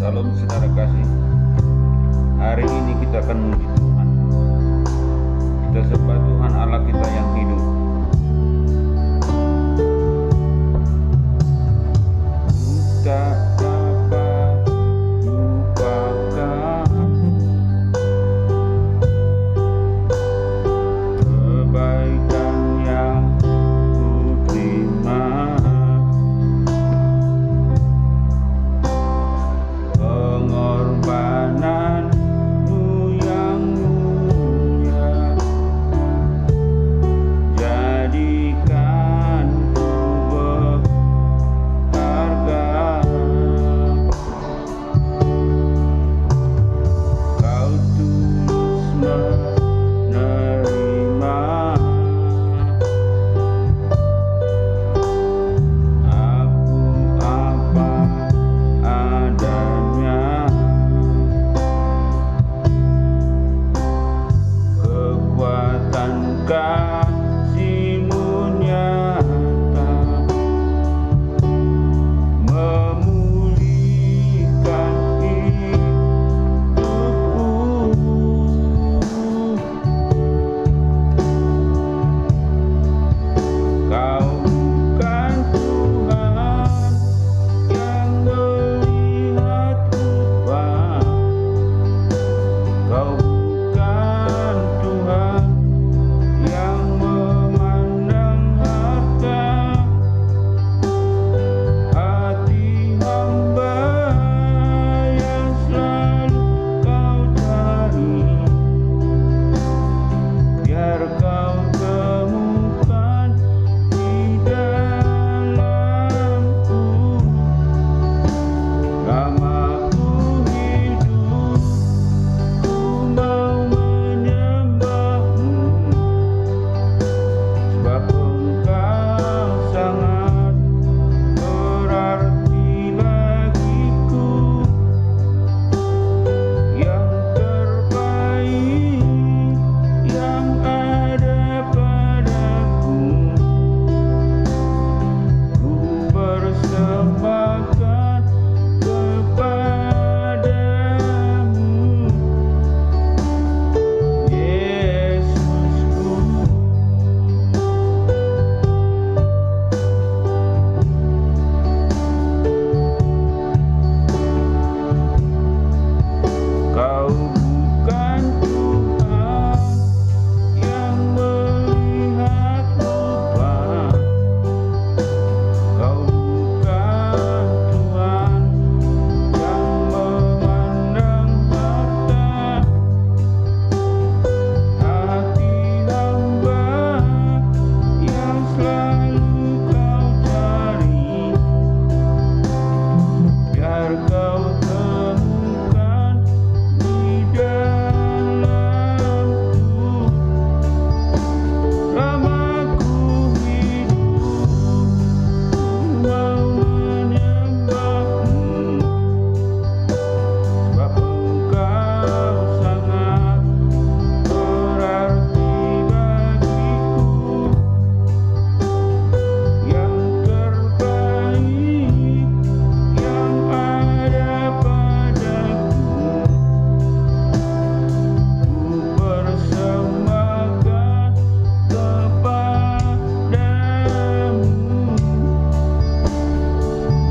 Salam saudara kasih. Hari ini kita akan memuji Tuhan. Kita sembah Tuhan Allah kita yang hidup. Tak dapat lupakan kebaikan yang ku terima, pengorbananmu yang mulia, jadikan ku berharga. Kau tulus menerima aku apa adanya. Kekuatan kasih-Mu nyata memulihkan hidupku. Kau bukan Tuhan yang melihat rupa, Kau bukan Tuhan yang memandang harta. Hati hamba yang selalu Kau cari, biar Kau temukan di dalamku. Lamaku hidup, ku mau menyembah-Mu, sebab Engkau sangat berarti bagiku. Yang terbaik yang ada padaku, ku persembahkan kepadamu. Yesusku, Kau bukan Tuhan yang melihat rupa, Kau bukan Tuhan yang memandang harta. Hati hamba yang selalu Kau cari, biar Kau temukan di dalamku. Lamaku hidup, ku mau menyembah-Mu, sebab Engkau sangat berarti bagiku. Yang terbaik yang ada padaku, ku persembahkan kepadamu.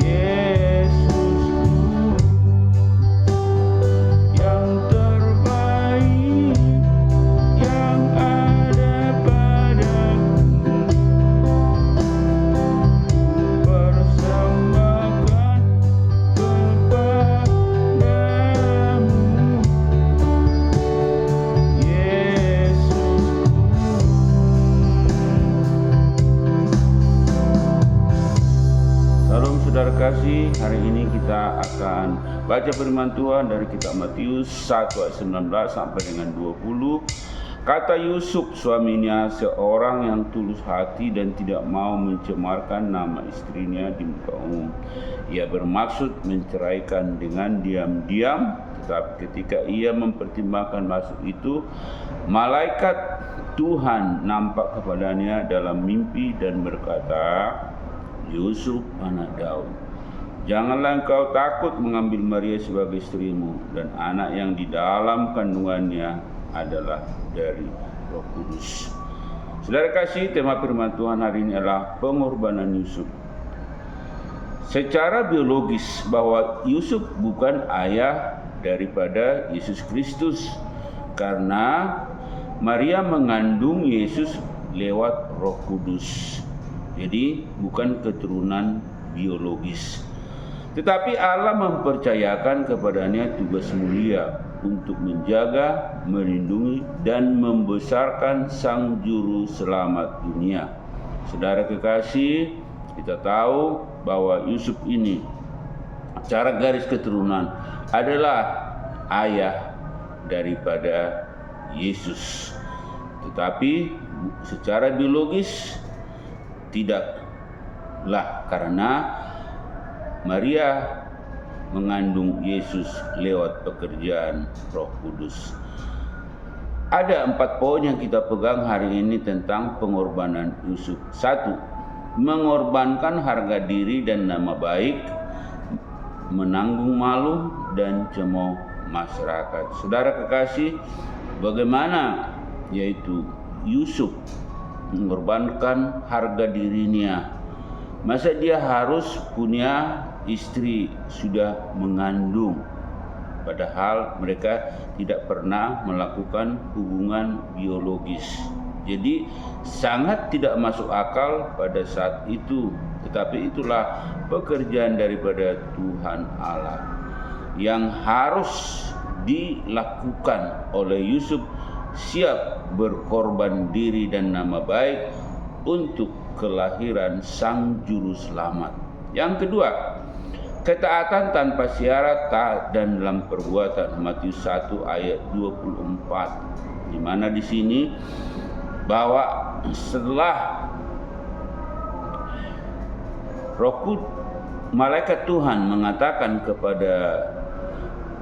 Yesusku, yang terbaik yang ada padaku, ku persembahkan kepadamu. Yesusku. Salam saudara kasih, hari ini kita akan baca firman Tuhan dari kitab Matius 1 ayat 19 sampai dengan 20. Kata Yusuf suaminya, seorang yang tulus hati dan tidak mau mencemarkan nama istrinya di muka umum. Ia bermaksud menceraikan dengan diam-diam, tetapi ketika ia mempertimbangkan maksud itu, malaikat Tuhan nampak kepadanya dalam mimpi dan berkata, Yusuf anak Daud, Janganlah engkau takut mengambil Maria sebagai istrimu, dan anak yang di dalam kandungannya adalah dari Roh Kudus. Saudara kasih, tema firman Tuhan hari ini adalah pengorbanan Yusuf. Secara biologis bahwa Yusuf bukan ayah daripada Yesus Kristus, karena Maria mengandung Yesus lewat Roh Kudus. Jadi bukan keturunan biologis. Tetapi Allah mempercayakan kepadanya tugas mulia untuk menjaga, melindungi, dan membesarkan Sang Juru Selamat dunia. Saudara kekasih, kita tahu bahwa Yusuf ini secara garis keturunan adalah ayah daripada Yesus. Tetapi secara biologis tidaklah, karena Maria mengandung Yesus lewat pekerjaan Roh Kudus. Ada 4 poin yang kita pegang hari ini tentang pengorbanan Yusuf. 1. Mengorbankan harga diri dan nama baik, menanggung malu dan cemooh masyarakat. Saudara kekasih, bagaimana yaitu Yusuf mengorbankan harga dirinya? Masa dia harus punya istri sudah mengandung, padahal mereka tidak pernah melakukan hubungan biologis. Jadi sangat tidak masuk akal pada saat itu. Tetapi itulah pekerjaan daripada Tuhan Allah yang harus dilakukan oleh Yusuf, siap berkorban diri dan nama baik untuk kelahiran Sang Juru Selamat. Yang kedua, ketaatan tanpa syarat, taat dan dalam perbuatan. Matius 1 ayat 24. Di mana di sini bahwa setelah malaikat Tuhan mengatakan kepada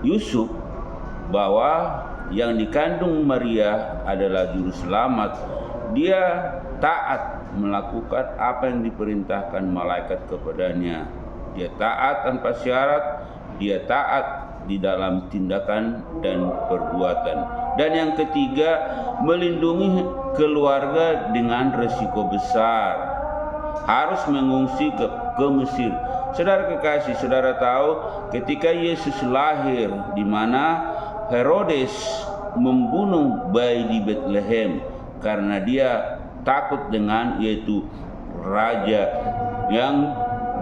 Yusuf bahwa yang dikandung Maria adalah juru selamat, dia taat melakukan apa yang diperintahkan malaikat kepadanya. Dia taat tanpa syarat, dia taat di dalam tindakan dan perbuatan. Dan yang ketiga, melindungi keluarga dengan resiko besar. Harus mengungsi ke Mesir. Saudara kekasih, saudara tahu ketika Yesus lahir, di mana Herodes membunuh bayi di Bethlehem karena dia takut dengan yaitu raja yang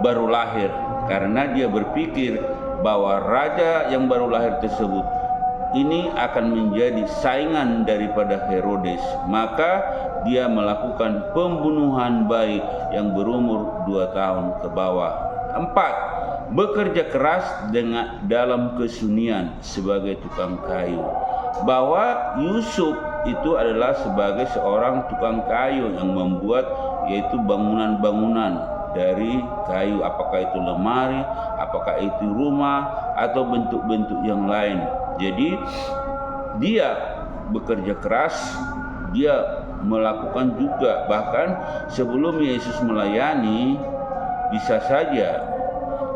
baru lahir, karena dia berpikir bahwa raja yang baru lahir tersebut ini akan menjadi saingan daripada Herodes. Maka dia melakukan pembunuhan bayi yang berumur 2 tahun ke bawah. 4. Bekerja keras dalam kesunyian sebagai tukang kayu. Bahwa Yusuf itu adalah sebagai seorang tukang kayu yang membuat yaitu bangunan-bangunan dari kayu, apakah itu lemari, apakah itu rumah, atau bentuk-bentuk yang lain. Jadi dia bekerja keras, dia melakukan juga, bahkan sebelum Yesus melayani, bisa saja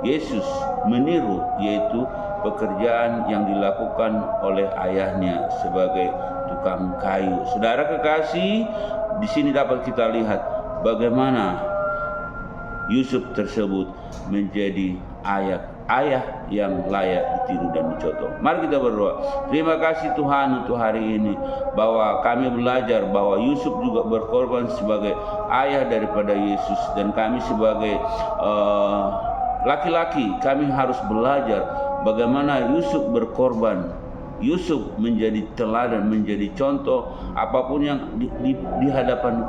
Yesus meniru yaitu pekerjaan yang dilakukan oleh ayahnya sebagai tukang kayu. Saudara kekasih, di sini dapat kita lihat bagaimana Yusuf tersebut menjadi ayah yang layak ditiru dan dicontoh. Mari kita berdoa. Terima kasih Tuhan untuk hari ini, bahwa kami belajar bahwa Yusuf juga berkorban sebagai ayah daripada Yesus, dan kami sebagai laki-laki kami harus belajar bagaimana Yusuf berkorban. Yusuf menjadi teladan, menjadi contoh. Apapun yang di hadapan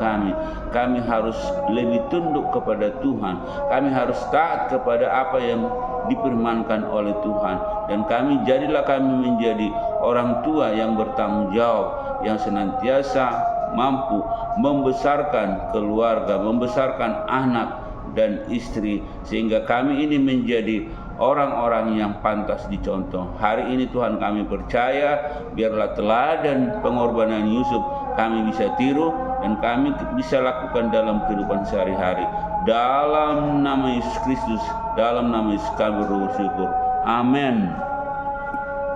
kami harus lebih tunduk kepada Tuhan. Kami harus taat kepada apa yang difirmankan oleh Tuhan. Dan jadilah kami menjadi orang tua yang bertanggung jawab, yang senantiasa mampu membesarkan keluarga, membesarkan anak dan istri, sehingga kami ini menjadi orang-orang yang pantas dicontoh. Hari ini Tuhan kami percaya, biarlah teladan pengorbanan Yusuf kami bisa tiru dan kami bisa lakukan dalam kehidupan sehari-hari. dalam nama Yesus Kristus, dalam nama Yesus kami bersyukur. Amin.